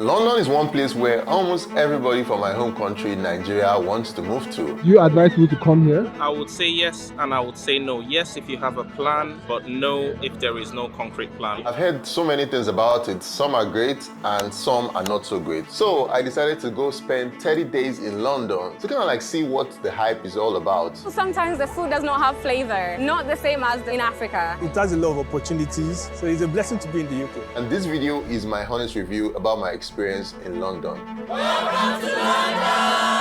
London is one place where almost everybody from my home country, Nigeria, wants to move to. Do you advise people to come here? I would say yes and I would say no. Yes if you have a plan, but no if there is no concrete plan. I've heard so many things about it. Some are great and some are not so great. So I decided to go spend 30 days in London to kind of like see what the hype is all about. Sometimes the food does not have flavor, not the same as in Africa. It has a lot of opportunities, so it's a blessing to be in the UK. And this video is my honest review about my experience in London. Welcome to London!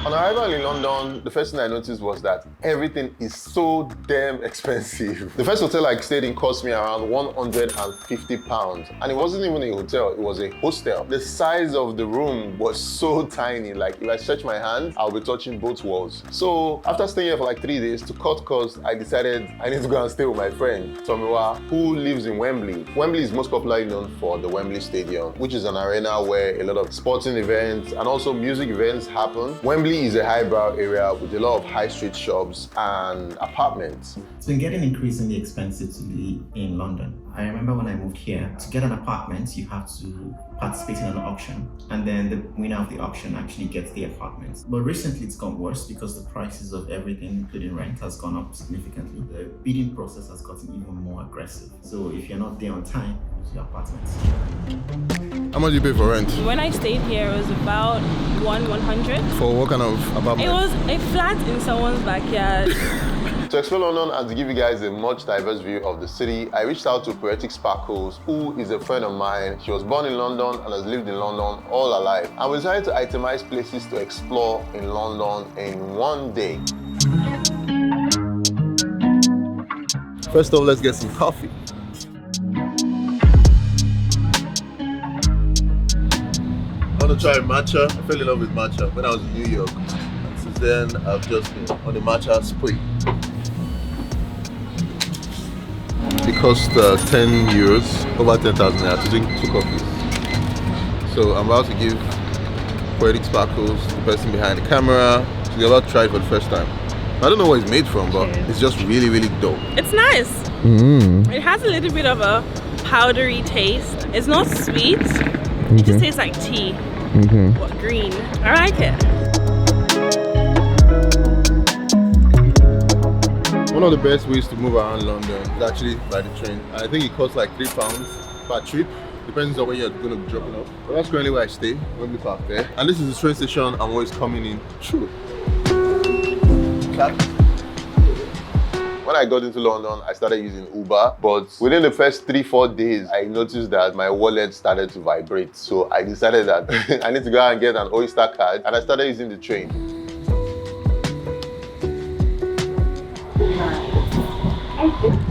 On arrival in London, the first thing I noticed was that everything is so damn expensive. The first hotel I stayed in cost me around £150, and it wasn't even a hotel, it was a hostel. The size of the room was so tiny, like if I stretch my hand, I'll be touching both walls. So after staying here for like 3 days, to cut costs, I decided I need to go and stay with my friend, Tomiwa, who lives in Wembley. Wembley is most popularly known for the Wembley Stadium, which is an arena where a lot of sporting events and also music events happen. Wembley is a highbrow area with a lot of high street shops and apartments. It's been getting increasingly expensive to be in London. I remember when I moved here, to get an apartment, you have to participate in an auction, and then the winner of the auction actually gets the apartment. But recently it's gone worse because the prices of everything, including rent, has gone up significantly. The bidding process has gotten even more aggressive. So if you're not there on time, you lose your apartments. How much do you pay for rent? When I stayed here, it was about 100. For what kind of apartment? It was a flat in someone's backyard. To explore London and to give you guys a much diverse view of the city, I reached out to Poetic Sparkles, who is a friend of mine. She was born in London and has lived in London all her life. And we decided to itemize places to explore in London in one day. First off, let's get some coffee. I want to try matcha. I fell in love with matcha when I was in New York. And since then, I've just been on the matcha spree. It cost 10 euros, over 10,000 naira to drink 2 coffees. So I'm about to give Poetic Sparkles, the person behind the camera, she's about to try it for the first time. I don't know what it's made from, but it's just really, really dope. It's nice. It has a little bit of a powdery taste. It's not sweet. It just tastes like tea. But green. I like it. One of the best ways to move around London is actually by the train. I think it costs like £3 per trip. Depends on where you're going to be dropping off. But that's currently where I stay, Wembley Park there. And this is the train station I'm always coming in through. When I got into London, I started using Uber, but within the first 3-4 days, I noticed that my wallet started to vibrate. So I decided that I need to go out and get an Oyster card, and I started using the train.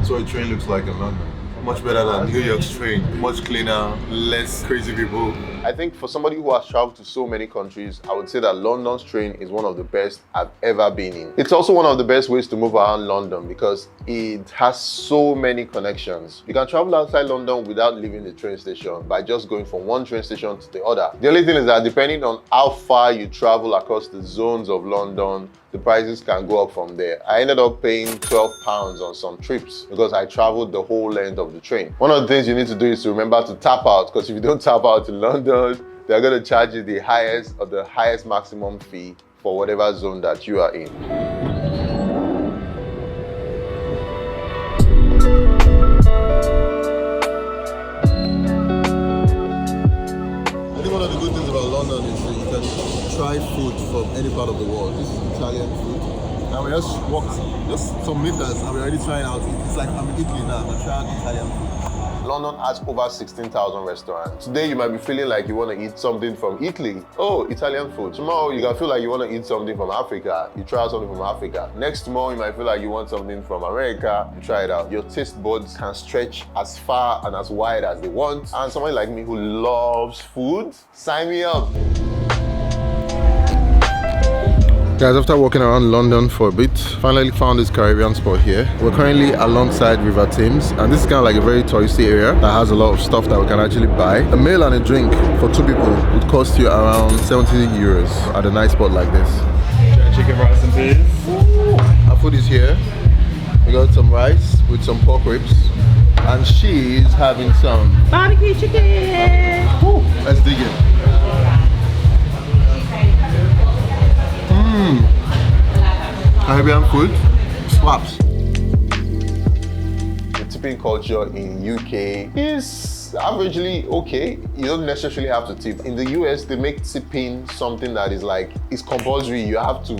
So a train looks like in London. Much better than New York's train. Much cleaner, less crazy people. I think for somebody who has traveled to so many countries, I would say that London's train is one of the best I've ever been in. It's also one of the best ways to move around London because it has so many connections. You can travel outside London without leaving the train station by just going from one train station to the other. The only thing is that depending on how far you travel across the zones of London, the prices can go up from there. I ended up paying £12 on some trips because I traveled the whole length of the train. One of the things you need to do is to remember to tap out, because if you don't tap out in London, they're going to charge you the highest maximum fee for whatever zone that you are in. I think one of the good things about London is that you can try food from any part of the world. This is Italian food. And we just walked just some meters and we're already trying out. It's like I'm in Italy now, I'm trying Italian food. London has over 16,000 restaurants. Today you might be feeling like you want to eat something from Italy. Oh, Italian food. Tomorrow you can feel like you want to eat something from Africa. You try out something from Africa. Next tomorrow you might feel like you want something from America. You try it out. Your taste buds can stretch as far and as wide as they want. And somebody like me who loves food, sign me up. Guys, after walking around London for a bit, finally found this Caribbean spot here. We're currently alongside River Thames, and this is kind of like a very touristy area that has a lot of stuff that we can actually buy. A meal and a drink for 2 people would cost you around 70 euros at a nice spot like this. Chicken, rice and peas. Our food is here. We got some rice with some pork ribs. And she's having some Barbecue chicken. Ooh, let's dig in. Caribbean food slaps. The tipping culture in UK is averagely okay. You don't necessarily have to tip. In the US, they make tipping something that is like, it's compulsory. You have to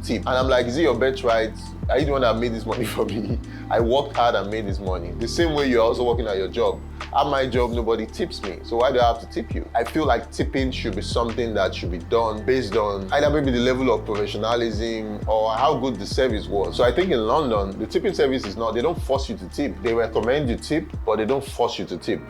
tip. And I'm like, is it your birthright? Are you the one that made this money for me? I worked hard and made this money. The same way you're also working at your job. At my job, nobody tips me. So why do I have to tip you? I feel like tipping should be something that should be done based on either maybe the level of professionalism or how good the service was. So I think in London, the tipping service is not, they don't force you to tip. They recommend you tip, but they don't force you to tip.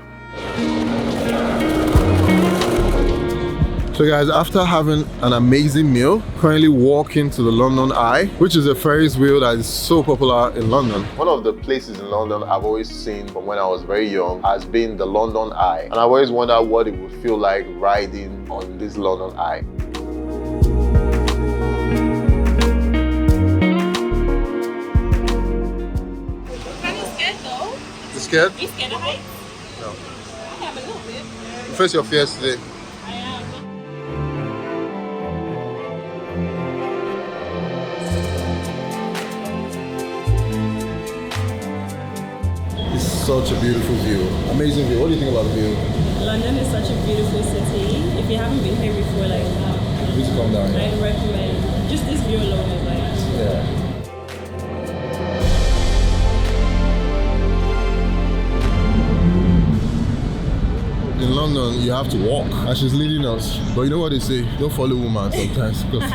So guys, after having an amazing meal, currently walking to the London Eye, which is a Ferris wheel that is so popular in London. One of the places in London I've always seen from when I was very young has been the London Eye. And I've always wondered what it would feel like riding on this London Eye. Kind of scared though. You scared? Are you scared of heights? No. I am a little bit. Face your fears today. I am. It's such a beautiful view. Amazing view. What do you think about the view? London is such a beautiful city. If you haven't been here before, like, Please come down here. I'd recommend. Just this view alone is like. Yeah. In London, you have to walk, and she's leading us. But you know what they say? Don't follow women sometimes, because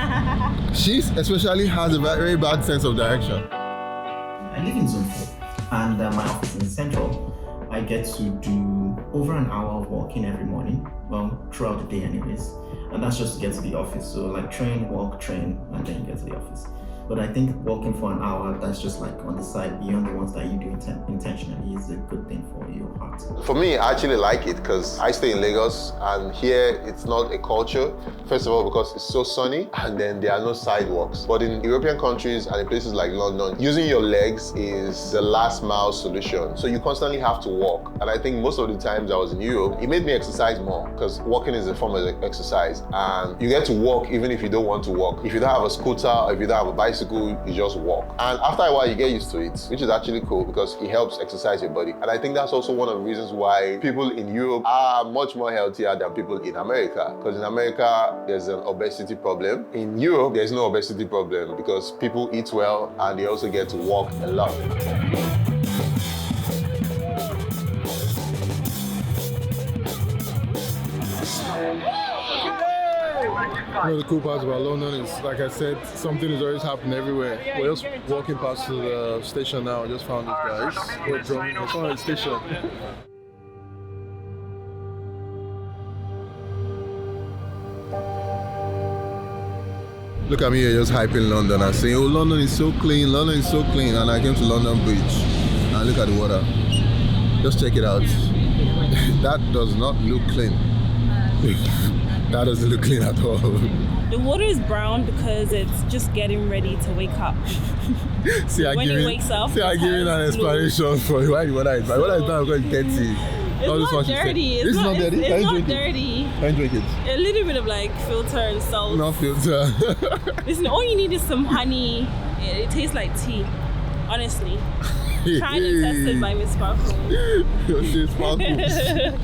she especially has a very bad sense of direction. I live in Zone 4 and my office is in Central. I get to do over an hour of walking every morning, well, throughout the day anyways. And that's just to get to the office. So like train, walk, train, and then get to the office. But I think walking for an hour, that's just like on the side beyond the ones that you do intentionally is a good thing for your heart. For me, I actually like it because I stay in Lagos and here it's not a culture. First of all, because it's so sunny and then there are no sidewalks. But in European countries and in places like London, using your legs is the last mile solution. So you constantly have to walk. And I think most of the times I was in Europe, it made me exercise more because walking is a form of exercise. And you get to walk even if you don't want to walk. If you don't have a scooter or if you don't have a bicycle, you just walk. And after a while, you get used to it, which is actually cool because it helps exercise your body. And I think that's also one of the reasons why people in Europe are much more healthier than people in America. Because in America, there's an obesity problem. In Europe, there's no obesity problem because people eat well and they also get to walk a lot. One of the cool parts about London is, like I said, something is always happening everywhere. We're just walking past to the station now. I just found these guys. We're drumming. I found the station. Look at me here just hyping London and saying, oh, London is so clean, London is so clean. And I came to London Bridge and look at the water. Just check it out. That does not look clean. That doesn't look clean at all. The water is brown because it's just getting ready to wake up. See, when it wakes up, I give you an explanation for why the water is brown. Water is brown because it's dirty. It's not dirty. It's not dirty. It's not dirty. Can you drink it? A little bit of like filter and salt. No filter. Listen, all you need is some honey. It tastes like tea. Honestly. Tried and tested by Miss Sparkle. Your shit sparkles.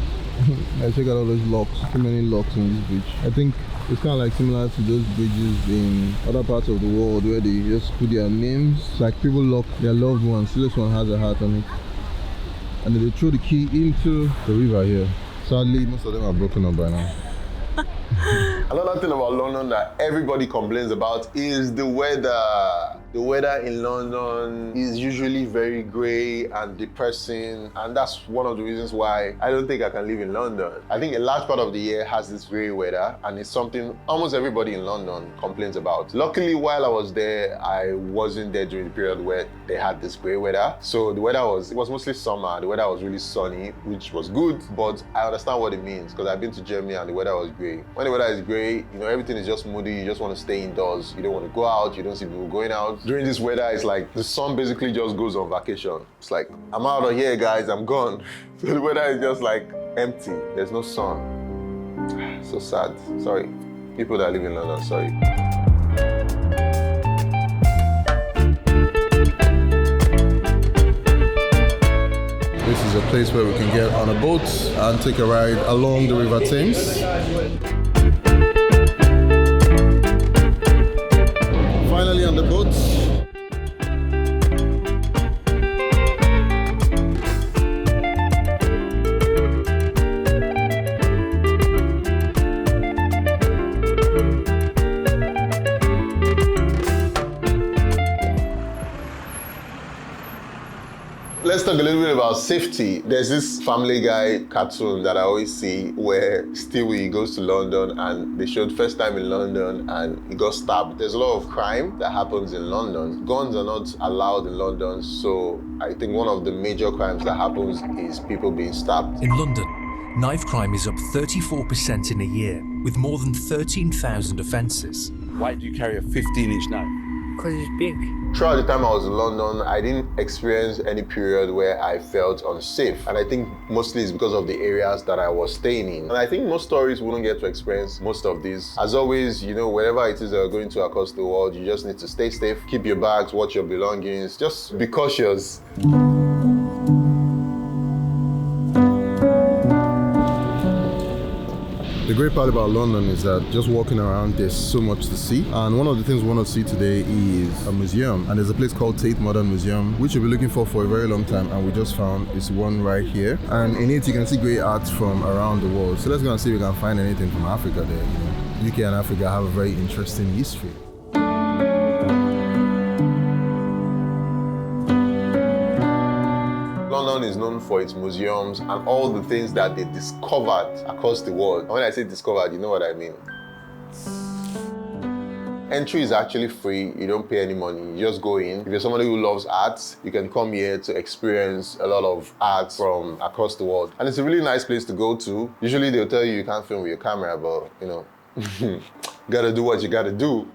I check out all those locks. Too many locks on this bridge. I think it's kind of like similar to those bridges in other parts of the world where they just put their names. Like people lock their loved ones. This one has a heart on it. And then they throw the key into the river here. Sadly, most of them are broken up by now. Another thing about London that everybody complains about is the weather. The weather in London is usually very grey and depressing, and that's one of the reasons why I don't think I can live in London. I think a large part of the year has this grey weather, and it's something almost everybody in London complains about. Luckily, while I was there, I wasn't there during the period where they had this grey weather. So the weather was mostly summer. The weather was really sunny, which was good, but I understand what it means because I've been to Germany and the weather was grey. When the weather is grey, you know, everything is just moody. You just want to stay indoors. You don't want to go out. You don't see people going out. During this weather, it's like the sun basically just goes on vacation. It's like, I'm out of here, guys, I'm gone. So the weather is just like empty. There's no sun. So sad. Sorry. People that live in London, sorry. This is a place where we can get on a boat and take a ride along the River Thames. Finally on the boat. Let's talk a little bit about safety. There's this Family Guy cartoon that I always see where Stewie goes to London and they showed first time in London and he got stabbed. There's a lot of crime that happens in London. Guns are not allowed in London, so I think one of the major crimes that happens is people being stabbed. In London, knife crime is up 34% in a year, with more than 13,000 offences. Why do you carry a 15-inch knife? Because it's big. Throughout the time I was in London, I didn't experience any period where I felt unsafe. And I think mostly it's because of the areas that I was staying in. And I think most tourists wouldn't get to experience most of this. As always, you know, wherever it is that you're going to across the world, you just need to stay safe, keep your bags, watch your belongings, just be cautious. The great part about London is that just walking around, there's so much to see. And one of the things we want to see today is a museum. And there's a place called Tate Modern Museum, which we've been looking for a very long time. And we just found this one right here. And in it, you can see great art from around the world. So let's go and see if we can find anything from Africa there. You know, UK and Africa have a very interesting history. London is known for its museums and all the things that they discovered across the world. And when I say discovered, you know what I mean. Entry is actually free, you don't pay any money, you just go in. If you're somebody who loves art, you can come here to experience a lot of art from across the world. And it's a really nice place to go to. Usually they'll tell you you can't film with your camera, but you know, you gotta do what you gotta do.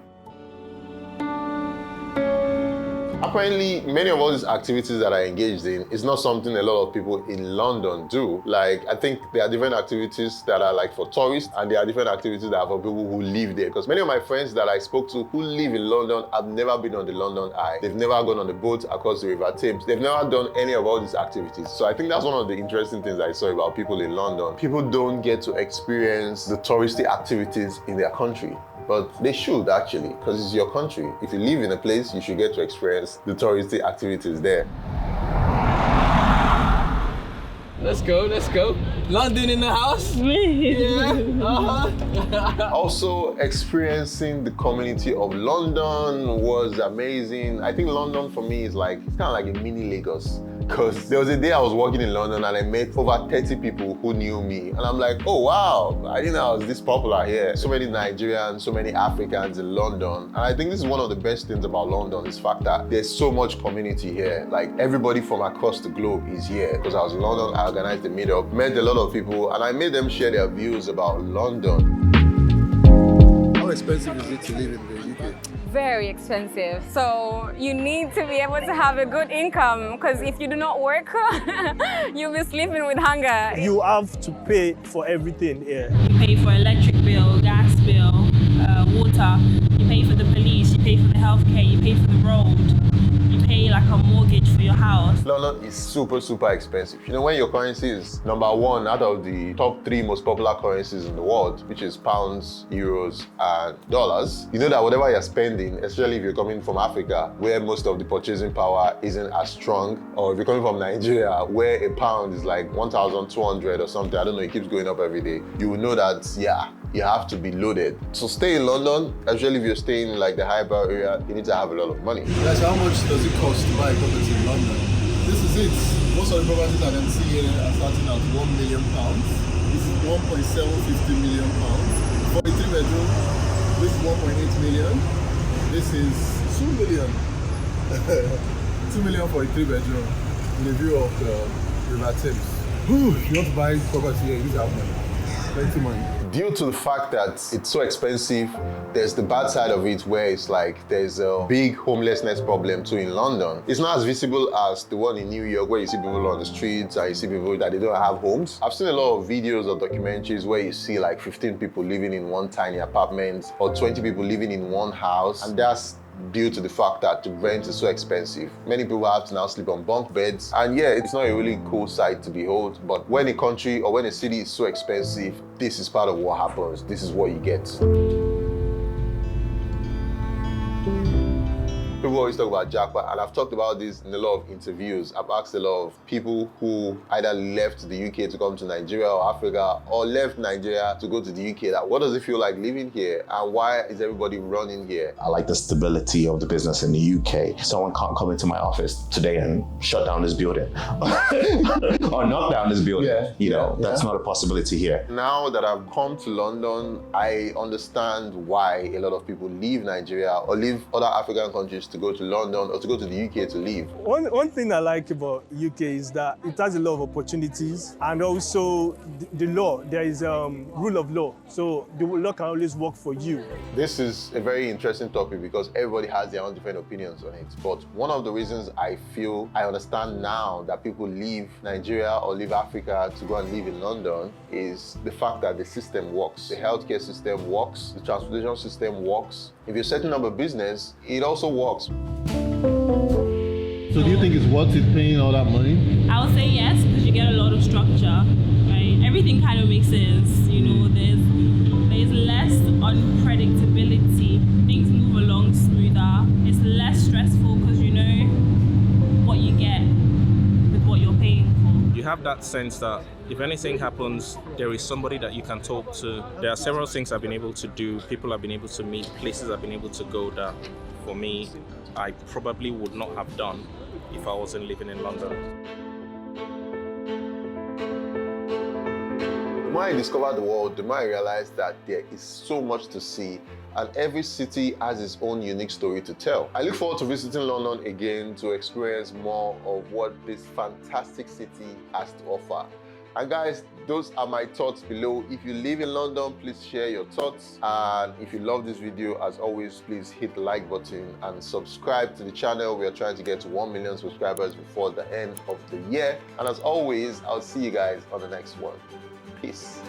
Apparently, many of all these activities that I engaged in is not something a lot of people in London do. Like, I think there are different activities that are like for tourists and there are different activities that are for people who live there. Because many of my friends that I spoke to who live in London have never been on the London Eye. They've never gone on the boat across the River Thames. They've never done any of all these activities. So I think that's one of the interesting things I saw about people in London. People don't get to experience the touristy activities in their country. But they should actually, because it's your country. If you live in a place, you should get to experience the touristy activities there. Let's go, let's go. London in the house. Yeah. Also, experiencing the community of London was amazing. I think London for me is like, it's kind of like a mini Lagos. Because there was a day I was walking in London and I met over 30 people who knew me. And I'm like, oh wow, I didn't know I was this popular here. So many Nigerians, so many Africans in London. And I think this is one of the best things about London, is the fact that there's so much community here. Like everybody from across the globe is here. Because I was in London, I organized the meetup, met a lot of people, and I made them share their views about London. How expensive is it to live in the UK? Very expensive. So you need to be able to have a good income, because if you do not work, you'll be sleeping with hunger. You have to pay for everything here. You pay for electric bill, gas bill, water. You pay for the police, you pay for the healthcare, you pay for the road. You pay like a mortgage for your house. London is super, super expensive. You know, when your currency is #1 out of the top 3 most popular currencies in the world, which is pounds, euros, and dollars, you know that whatever you're spending, especially if you're coming from Africa, where most of the purchasing power isn't as strong, or if you're coming from Nigeria, where a pound is like 1,200 or something, I don't know, it keeps going up every day, you will know that, yeah, you have to be loaded. So stay in London, especially if you're staying in like the Highbrow area, you need to have a lot of money. Guys, how much does it cost to buy a property in London? This is it. Most of the properties I can see here are starting at £1 million. This is £1.750 million. 43 bedroom. This is 1.8 million. This is 2 million. 2 million for a 3-bedroom in the view of the River Thames. If you want to buy property here, you need to have money. Plenty money. Due to the fact that it's so expensive, there's the bad side of it where it's like there's a big homelessness problem too in London. It's not as visible as the one in New York where you see people on the streets and you see people that they don't have homes. I've seen a lot of videos or documentaries where you see like 15 people living in one tiny apartment or 20 people living in one house, and that's due to the fact that the rent is so expensive. Many people have to now sleep on bunk beds, and yeah, it's not a really cool sight to behold, but when a country or when a city is so expensive, this is part of what happens. This is what you get. People always talk about jackpot, and I've talked about this in a lot of interviews. I've asked a lot of people who either left the UK to come to Nigeria or Africa, or left Nigeria to go to the UK, that what does it feel like living here, and why is everybody running here? I like the stability of the business in the UK. Someone can't come into my office today and shut down this building or knock down this building. That's not a possibility here. Now that I've come to London, I understand why a lot of people leave Nigeria or leave other African countries to go to London or to go to the UK to live. One thing I like about UK is that it has a lot of opportunities, and also the law. There is rule of law, so the law can always work for you. This is a very interesting topic because everybody has their own different opinions on it. But one of the reasons I feel I understand now that people leave Nigeria or leave Africa to go and live in London is the fact that the system works. The healthcare system works, the transportation system works. If you're setting up a business, it also works. So do you think it's worth it paying all that money? I would say yes, because you get a lot of structure, right? Everything kind of makes sense, there's less unpredictability. Things move along smoother. It's less stressful because you know what you get with what you're paying for. You have that sense that if anything happens, there is somebody that you can talk to. There are several things I've been able to do, people I've been able to meet, places I've been able to go that, for me, I probably would not have done if I wasn't living in London. The more I discovered the world, the more I realized that there is so much to see, and every city has its own unique story to tell. I look forward to visiting London again to experience more of what this fantastic city has to offer. And guys, those are my thoughts below. If you live in London, please share your thoughts. And if you love this video, as always, please hit the like button and subscribe to the channel. We are trying to get to 1 million subscribers before the end of the year. And as always, I'll see you guys on the next one. Peace.